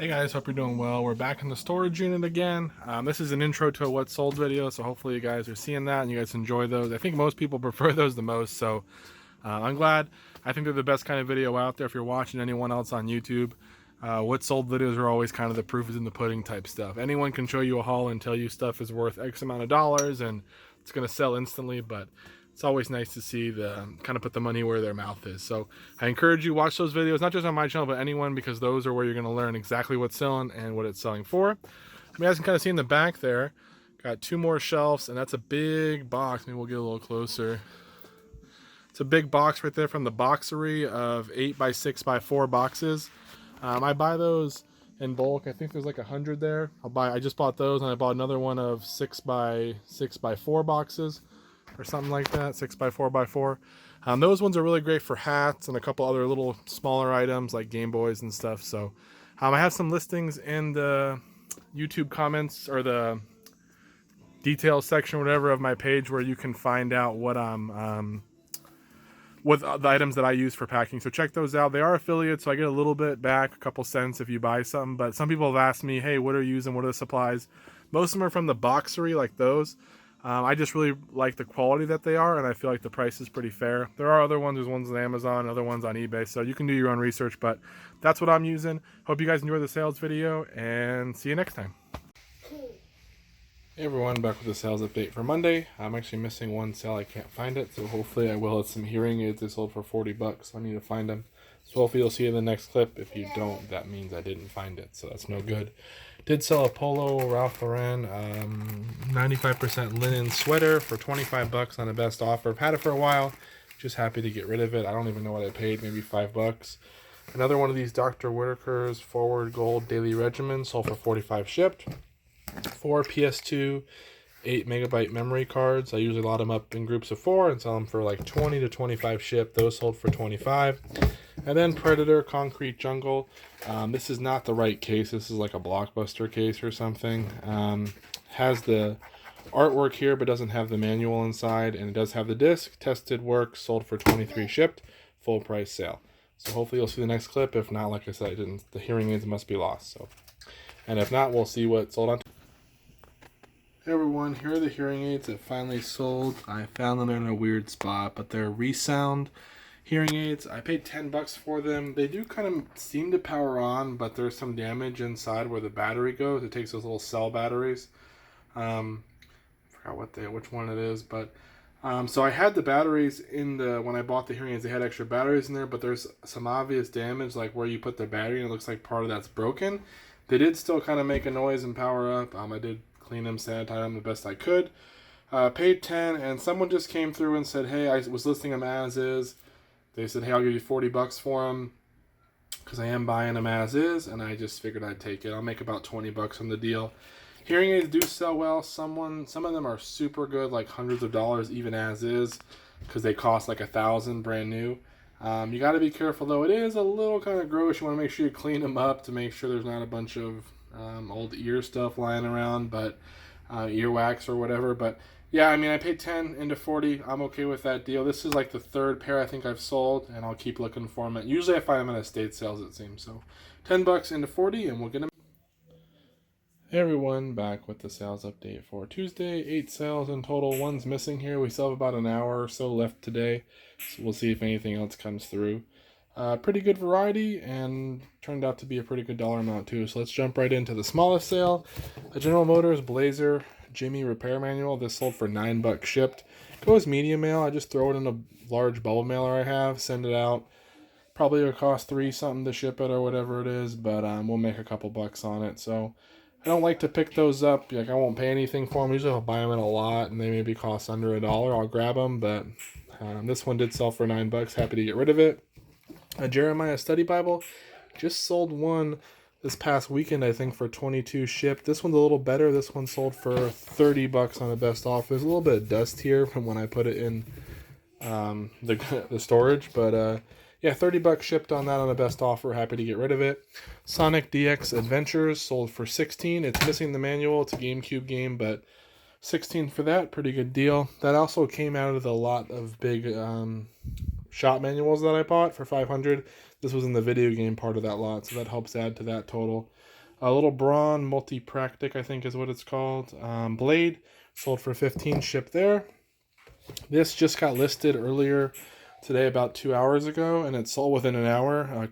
Hey guys, hope you're doing well. We're back in the storage unit again. This is an intro to a what sold video, so hopefully you guys are seeing that and you guys enjoy those. I think most people prefer those the most, so I'm glad. I think they're the best kind of video out there. If you're watching anyone else on YouTube, what sold videos are always kind of the proof is in the pudding type stuff. Anyone can show you a haul and tell you stuff is worth X amount of dollars and it's going to sell instantly, but it's always nice to see the kind of put the money where their mouth is. So I encourage you watch those videos, not just on my channel, but anyone, because those are where you're going to learn exactly what's selling and what it's selling for. You guys can kind of see in the back there, got two more shelves, and that's a big box. Maybe we'll get a little closer. It's a big box right there from the boxery of 8x6x4 boxes. I buy those in bulk. I think there's like 100 there. I just bought those, and I bought another one of 6x6x4 boxes or something like that, 6x4x4. Those ones are really great for hats and a couple other little smaller items like Game Boys and stuff. So I have some listings in the YouTube comments or the details section, whatever, of my page where you can find out what what the items that I use for packing. So check those out. They are affiliates, so I get a little bit back, a couple cents if you buy something. But some people have asked me, hey, what are you using? What are the supplies? Most of them are from the boxery, like those. I just really like the quality that they are, and I feel like the price is pretty fair. There are other ones. There's ones on Amazon, other ones on eBay, so you can do your own research, but that's what I'm using. Hope you guys enjoy the sales video, and see you next time. Hey everyone, back with the sales update for Monday. I'm actually missing one sale. I can't find it, so hopefully I will. It's some hearing aids they sold for 40 bucks. I need to find them. So hopefully you'll see in the next clip. If you don't, that means I didn't find it, so that's no good. Did sell a polo Ralph Lauren 95% linen sweater for 25 bucks on a best offer. I've had it for a while. Just happy to get rid of it. I don't even know what I paid, maybe 5 bucks. Another one of these Dr. Whitaker's Forward Gold Daily Regimen sold for 45 shipped. 4 PS2 8 megabyte memory cards. I usually lot them up in groups of 4 and sell them for like 20 to 25 shipped. Those sold for 25. And then Predator Concrete Jungle. This is not the right case. This is like a Blockbuster case or something. Has the artwork here but doesn't have the manual inside, and it does have the disc. Tested work, sold for 23 shipped, full price sale. So hopefully you'll see the next clip. If not, like I said, the hearing aids must be lost. So, and if not, we'll see what sold on. Hey everyone, here are the hearing aids that finally sold. I found them in a weird spot, but they're Resound hearing aids. I paid 10 bucks for them. They do kind of seem to power on, but there's some damage inside where the battery goes. It takes those little cell batteries. I forgot which one it is, but so I had the batteries in when I bought the hearing aids, they had extra batteries in there, but there's some obvious damage, like where you put the battery and it looks like part of that's broken. They did still kind of make a noise and power up. I did clean them, sanitize them the best I could. Paid 10, and someone just came through and said, hey, I was listing them as is. They said, hey, I'll give you 40 bucks for them because I am buying them as is, and I just figured I'd take it. I'll make about 20 bucks on the deal. Hearing aids do sell well. Some of them are super good, like hundreds of dollars even as is, because they cost like $1,000 brand new. You got to be careful though. It is a little kind of gross. You want to make sure you clean them up to make sure there's not a bunch of old ear stuff lying around, but earwax or whatever. But yeah, I mean, I paid 10 into 40. I'm okay with that deal. This is like the third pair I think I've sold, and I'll keep looking for them. Usually I find them at estate sales, it seems. So 10 bucks into 40, and we'll get them. Hey everyone, back with the sales update for Tuesday. 8 sales in total. One's missing here. We still have about an hour or so left today, so we'll see if anything else comes through. Pretty good variety, and turned out to be a pretty good dollar amount too. So let's jump right into the smallest sale. A General Motors Blazer Jimmy repair manual. This sold for 9 bucks shipped. Goes medium mail. I just throw it in a large bubble mailer I have, send it out. Probably it'll cost $3 something to ship it or whatever it is, but we'll make a couple bucks on it. So I don't like to pick those up. Like, I won't pay anything for them. Usually I'll buy them in a lot and they maybe cost under $1. I'll grab them, but this one did sell for 9 bucks. Happy to get rid of it. A Jeremiah Study Bible. Just sold one this past weekend, I think, for 22 shipped. This one's a little better. This one sold for 30 bucks on the best offer. There's a little bit of dust here from when I put it in the storage, but yeah, 30 bucks shipped on that on the best offer. Happy to get rid of it. Sonic DX Adventures sold for 16. It's missing the manual. It's a GameCube game, but 16 for that. Pretty good deal. That also came out of the lot of big shop manuals that I bought for 500. This was in the video game part of that lot, so that helps add to that total. A little brawn multi-practic, I think is what it's called. Blade sold for 15, shipped there. This just got listed earlier today, about 2 hours ago, and it sold within an hour.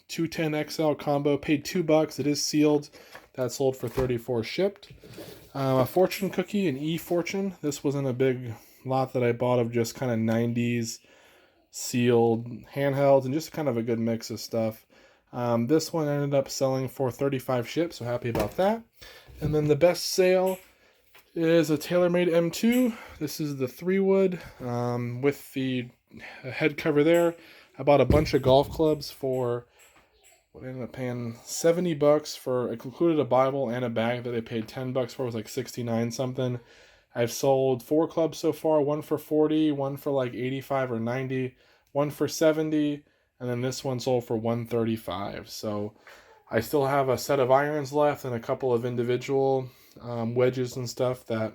210 XL combo, paid $2. It is sealed. That sold for 34, shipped. A fortune cookie, an E-fortune. This wasn't a big lot that I bought of just kind of 90s sealed handhelds and just kind of a good mix of stuff. This one ended up selling for 35, shipped, so happy about that. And then the best sale is a TaylorMade M2. This is the 3-wood with the head cover there. I bought a bunch of golf clubs for what I ended up paying $70 for. It included a Bible and a bag that I paid $10 for. It was like 69 something. I've sold 4 clubs so far, one for 40, one for like 85 or 90, one for 70, and then this one sold for 135. So I still have a set of irons left and a couple of individual wedges and stuff that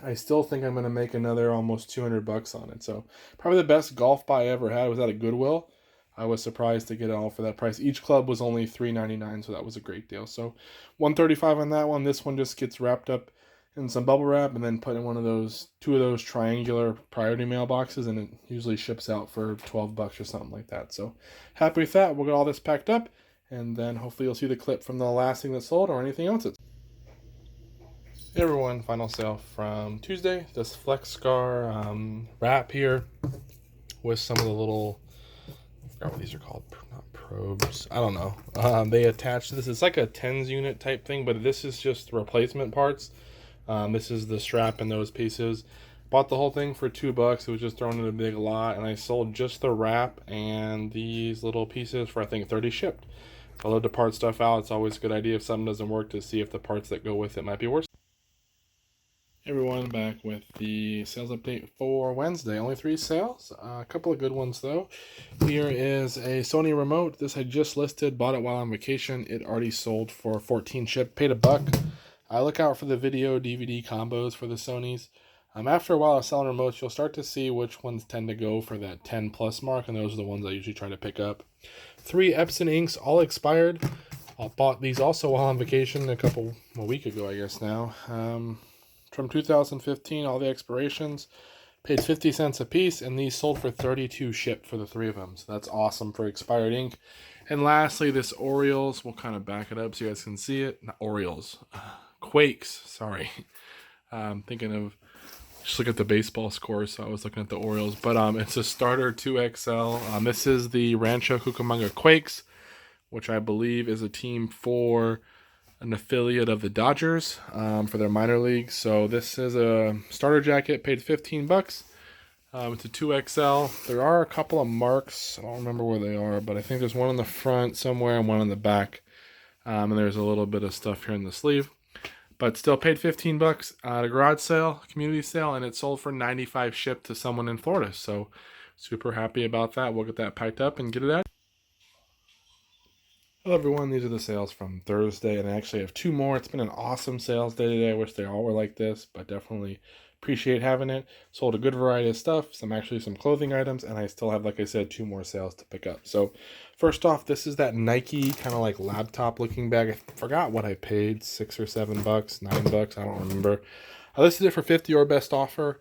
I still think I'm going to make another almost $200 on it. So probably the best golf buy I ever had was at a Goodwill. I was surprised to get it all for that price. Each club was only $3.99, so that was a great deal. So $135 on that one. This one just gets wrapped up in some bubble wrap and then put in two of those triangular priority mailboxes, and it usually ships out for $12 or something like that. So happy with that. We'll get all this packed up, and then hopefully you'll see the clip from the last thing that sold or anything else. Hey everyone, final sale from Tuesday. This Flex Scar wrap here with some of the little, I forgot what these are called, not probes, I don't know. They attach this. It's like a tens unit type thing, but this is just replacement parts. This is the strap and those pieces. Bought the whole thing for $2. It was just thrown in a big lot, and I sold just the wrap and these little pieces for I think 30, shipped. So I love to part stuff out. It's always a good idea if something doesn't work to see if the parts that go with it might be worse. Hey everyone, back with the sales update for Wednesday. Only 3 sales, a couple of good ones though. Here is a Sony remote. This I just listed, bought it while on vacation. It already sold for 14, shipped, paid $1. I look out for the video DVD combos for the Sonys. After a while of selling remotes, you'll start to see which ones tend to go for that 10 plus mark, and those are the ones I usually try to pick up. 3 Epson inks, all expired. I bought these also while on vacation a week ago, I guess now. From 2015, all the expirations, paid 50 cents a piece, and these sold for 32, shipped for the 3 of them. So that's awesome for expired ink. And lastly, this Orioles, we'll kind of back it up so you guys can see it. Not Orioles, Quakes, sorry. Thinking of, just look at the baseball score, so I was looking at the Orioles. But it's a starter 2XL. This is the Rancho Cucamonga Quakes, which I believe is a team for an affiliate of the Dodgers for their minor league. So this is a starter jacket, paid $15. It's a 2XL. There are a couple of marks. I don't remember where they are, but I think there's one on the front somewhere and one on the back. And there's a little bit of stuff here in the sleeve. But still paid $15 at a garage sale, community sale, and it sold for 95, shipped to someone in Florida. So super happy about that. We'll get that packed up and get it out. Hello everyone, these are the sales from Thursday, and I actually have 2 more. It's been an awesome sales day today. I wish they all were like this, but definitely appreciate having it. Sold a good variety of stuff, some clothing items, and I still have, like I said, 2 more sales to pick up. So first off, this is that Nike kind of like laptop looking bag. I forgot what I paid, $6 or $7, $9, I don't remember. I listed it for 50 or best offer.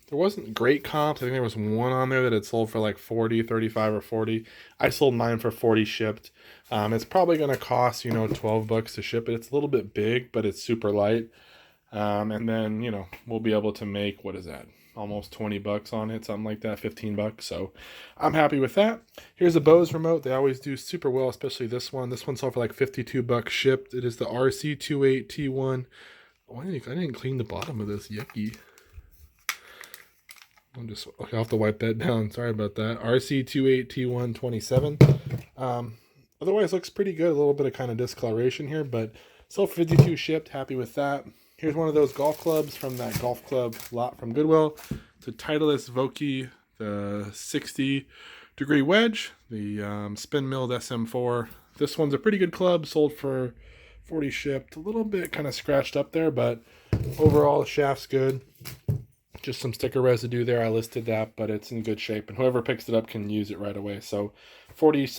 There wasn't great comps. I think there was one on there that had sold for like 40, 35, or 40. I sold mine for 40, shipped. It's probably going to cost, $12 to ship it. It's a little bit big, but it's super light. And then, we'll be able to make, what is that? Almost $20 on it, something like that, $15. So I'm happy with that. Here's a Bose remote. They always do super well, especially this one. This one sold for like $52, shipped. It is the RC28T1. Oh, I didn't clean the bottom of this. Yucky. I'll have to wipe that down. Sorry about that. RC28T127. Otherwise, looks pretty good. A little bit of kind of discoloration here, but sold for 52, shipped. Happy with that. Here's one of those golf clubs from that golf club lot from Goodwill. It's a Titleist Vokey, the 60-degree wedge, the spin milled SM4. This one's a pretty good club. Sold for 40, shipped. A little bit kind of scratched up there, but overall the shaft's good. Just some sticker residue there. I listed that, but it's in good shape, and whoever picks it up can use it right away. So 40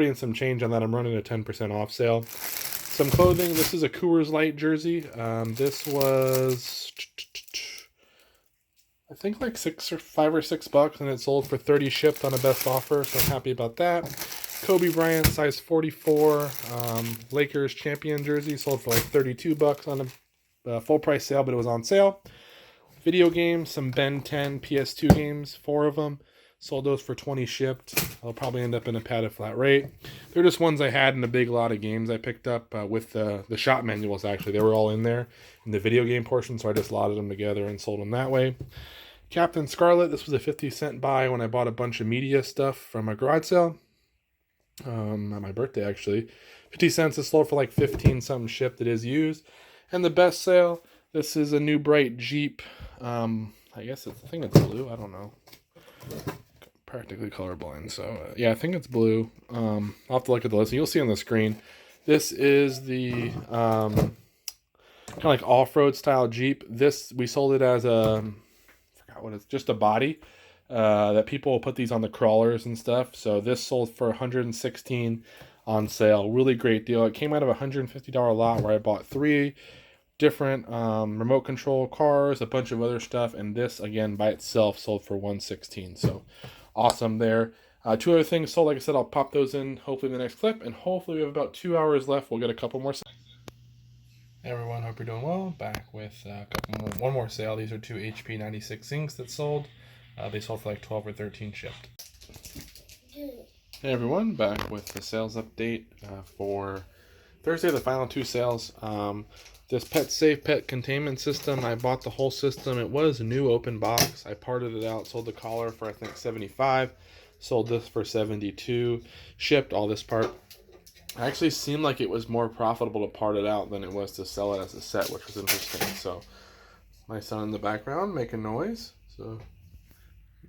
and some change on that. I'm running a 10% off sale. Some clothing. This is a Coors Light jersey. This was, I think, like $5 or $6, and it sold for 30 shipped on a best offer, so I'm happy about that. Kobe Bryant, size 44, Lakers champion jersey, sold for like $32 on a full price sale, but it was on sale. Video games, some Ben 10 PS2 games, 4 of them. Sold those for 20 shipped. I'll probably end up in a padded flat rate. They're just ones I had in a big lot of games I picked up with the shop manuals, actually. They were all in there in the video game portion, so I just lotted them together and sold them that way. Captain Scarlet, this was a 50-cent buy when I bought a bunch of media stuff from a garage sale. At my birthday, actually. 50 cents is sold for like 15 something shipped. It is used. And the best sale, this is a new bright Jeep. I think it's blue. I don't know. Practically colorblind, so yeah, I think it's blue. I'll have to look at the list. You'll see on the screen. This is the kind of like off-road style Jeep. This, we sold it as a, I forgot what it's, just a body that people will put these on the crawlers and stuff. So this sold for $116 on sale. Really great deal. It came out of a $150 lot where I bought 3 different remote control cars, a bunch of other stuff, and this again by itself sold for $116. So awesome there. 2 other things sold. Like I said, I'll pop those in hopefully in the next clip, and hopefully we have about 2 hours left. We'll get a couple more. Hey everyone, hope you're doing well. Back with one more sale. These are 2 HP 96 sinks that sold. They sold for like 12 or 13 shipped. Hey everyone, back with the sales update for Thursday, the final 2 sales. This Pet Safe Pet Containment System, I bought the whole system. It was a new open box. I parted it out, sold the collar for I think $75, sold this for $72, shipped all this part. It actually seemed like it was more profitable to part it out than it was to sell it as a set, which was interesting. So my son in the background making noise. So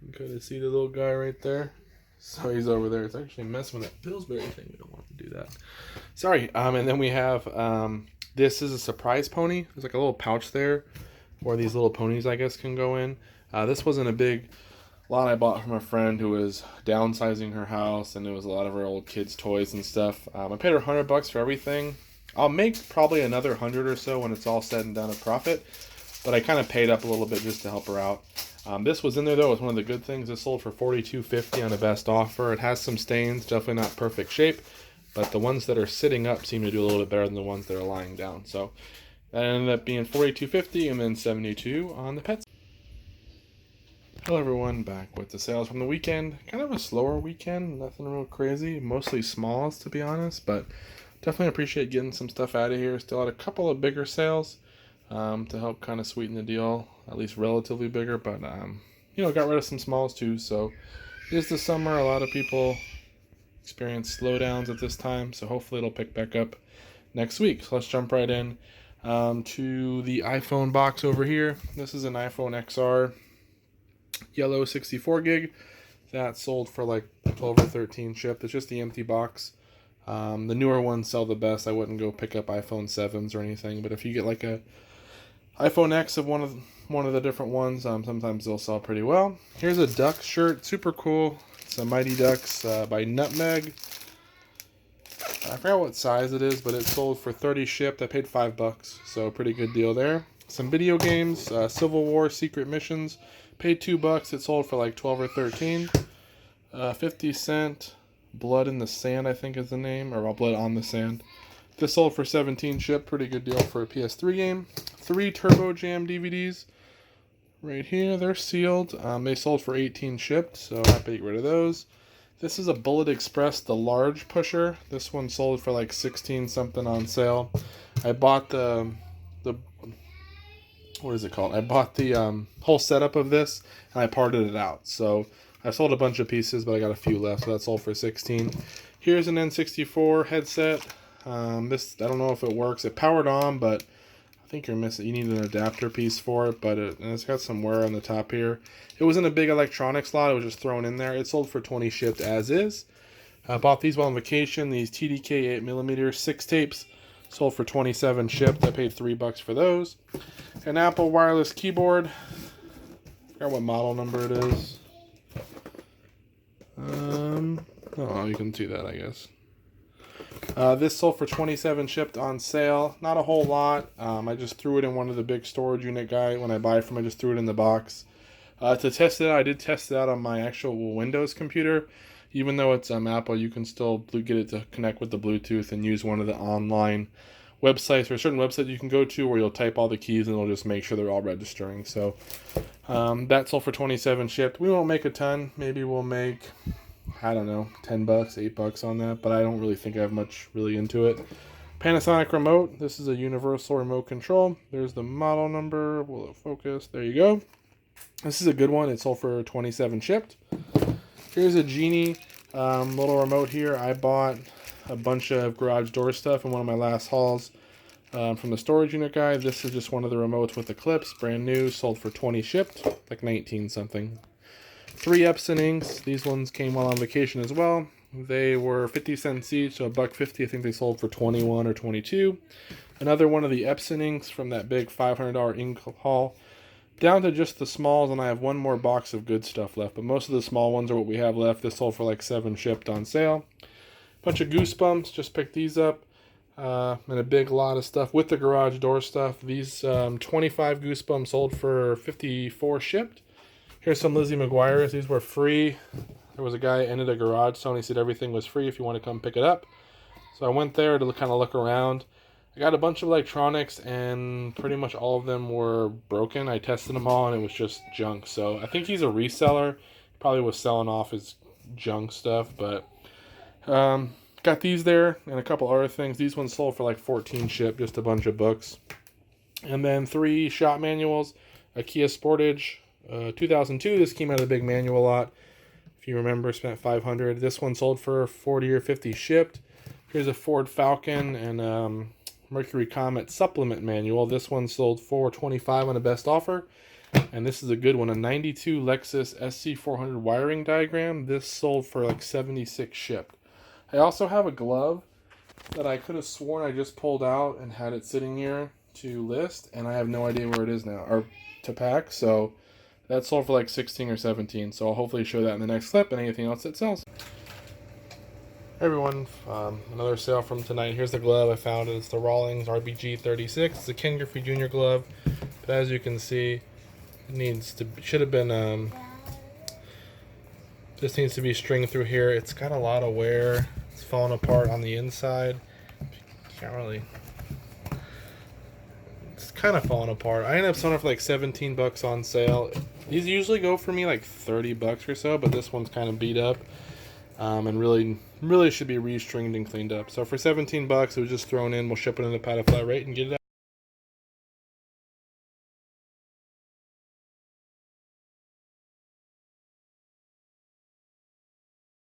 you can kind of see the little guy right there. So he's over there. It's actually messing with that Pillsbury thing. We don't want to do that. Sorry. And then we have this is a surprise pony. There's like a little pouch there where these little ponies, I guess, can go in. This wasn't a big lot I bought from a friend who was downsizing her house, and it was a lot of her old kids' toys and stuff. I paid her $100 for everything. I'll make probably another 100 or so when it's all said and done of profit, but I kind of paid up a little bit just to help her out. This was in there though. It was one of the good things. It sold for $42.50 on a best offer. It has some stains, definitely not perfect shape, but the ones that are sitting up seem to do a little bit better than the ones that are lying down. So that ended up being $42.50 and then $72 on the pets. Hello everyone, back with the sales from the weekend. Kind of a slower weekend, nothing real crazy, mostly smalls to be honest, but definitely appreciate getting some stuff out of here. Still had a couple of bigger sales to help kind of sweeten the deal, at least relatively bigger, but got rid of some smalls too. So it is the summer, a lot of people experience slowdowns at this time, so hopefully it'll pick back up next week. So let's jump right in to the iPhone box over here. This is an iPhone XR yellow 64 gig that sold for like 12 or 13 shipped. It's just the empty box. The newer ones sell the best. I wouldn't go pick up iPhone 7s or anything, but if you get like a iPhone X of one of the different ones, sometimes they'll sell pretty well. Here's a Ducks shirt, super cool. It's a Mighty Ducks by Nutmeg. I forgot what size it is, but it sold for 30 shipped. I paid $5, so pretty good deal there. Some video games, Civil War Secret Missions. Paid $2. It sold for like 12 or 13. 50 cent. Blood in the Sand, I think is the name, or Blood on the Sand. This sold for 17 shipped. Pretty good deal for a PS3 game. 3 Turbo Jam DVDs. Right here, they're sealed. They sold for 18 shipped, so happy to get rid of those. This is a Bullet Express, the large pusher. This one sold for like 16 something on sale. I bought the what is it called? I bought the whole setup of this, and I parted it out. So I sold a bunch of pieces, but I got a few left, so that sold for 16. Here's an N64 headset. This, I don't know if it works. It powered on, but I think you need an adapter piece for it, but it's got some wear on the top here. It wasn't a big electronics lot. It was just thrown in there. It sold for 20 shipped as is. I bought these while on vacation. These TDK 8mm 6 tapes. Sold for 27 shipped. I paid $3 for those. An Apple wireless keyboard. I forgot what model number it is. Oh, you can see that, I guess. This sold for $27, shipped on sale. Not a whole lot. I just threw it in one of the big storage unit guy. When I buy from, I just threw it in the box. To test it out, I did test it out on my actual Windows computer. Even though it's Apple, you can still get it to connect with the Bluetooth and use one of the online websites or a certain website you can go to where you'll type all the keys and it'll just make sure they're all registering. So that sold for $27, shipped. We won't make a ton. Maybe we'll make, I don't know, $10, $8 on that, but I don't really think I have much really into it. Panasonic remote. This is a universal remote control. There's the model number. Will it focus? There you go. This is a good one. It sold for $27, shipped. Here's a Genie little remote here. I bought a bunch of garage door stuff in one of my last hauls from the storage unit guy. This is just one of the remotes with the clips. Brand new. Sold for $20, shipped. Like 19 something. 3 Epson inks. These ones came while on vacation as well. They were 50 cents each, so $1.50. I think they sold for 21 or 22. Another one of the Epson inks from that big $500 ink haul. Down to just the smalls, and I have one more box of good stuff left. But most of the small ones are what we have left. This sold for like $7, shipped on sale. Bunch of Goosebumps. Just picked these up. And a big lot of stuff with the garage door stuff. These 25 Goosebumps sold for $54, shipped. Here's some Lizzie McGuire's. These were free. There was a guy in a garage. Sony said everything was free if you want to come pick it up. So I went there to kind of look around. I got a bunch of electronics, and pretty much all of them were broken. I tested them all, and it was just junk. So I think he's a reseller. He probably was selling off his junk stuff, but got these there and a couple other things. These ones sold for like 14, shipped, just a bunch of books. And then 3 shop manuals, a Kia Sportage 2002. This came out of the big manual lot. If you remember, spent $500. This one sold for 40 or 50, shipped. Here's a Ford Falcon and Mercury Comet supplement manual. This one sold for $25 on a best offer. And this is a good one, a 92 Lexus SC400 wiring diagram. This sold for like 76, shipped. I also have a glove that I could have sworn I just pulled out and had it sitting here to list, and I have no idea where it is now, or to pack. So that sold for like 16 or 17. So I'll hopefully show that in the next clip and anything else that sells. Hey everyone, another sale from tonight. Here's the glove I found. It's the Rawlings RBG 36. It's a Ken Griffey Jr. glove, but as you can see, it should have been, this needs to be stringed through here. It's got a lot of wear. It's falling apart on the inside. Can't really, it's kind of falling apart. I ended up selling it for like 17 bucks on sale. These usually go for me like 30 bucks or so, but this one's kind of beat up. And really should be restringed and cleaned up. So for 17 bucks, it was just thrown in. We'll ship it in a pad of flat rate and get it out.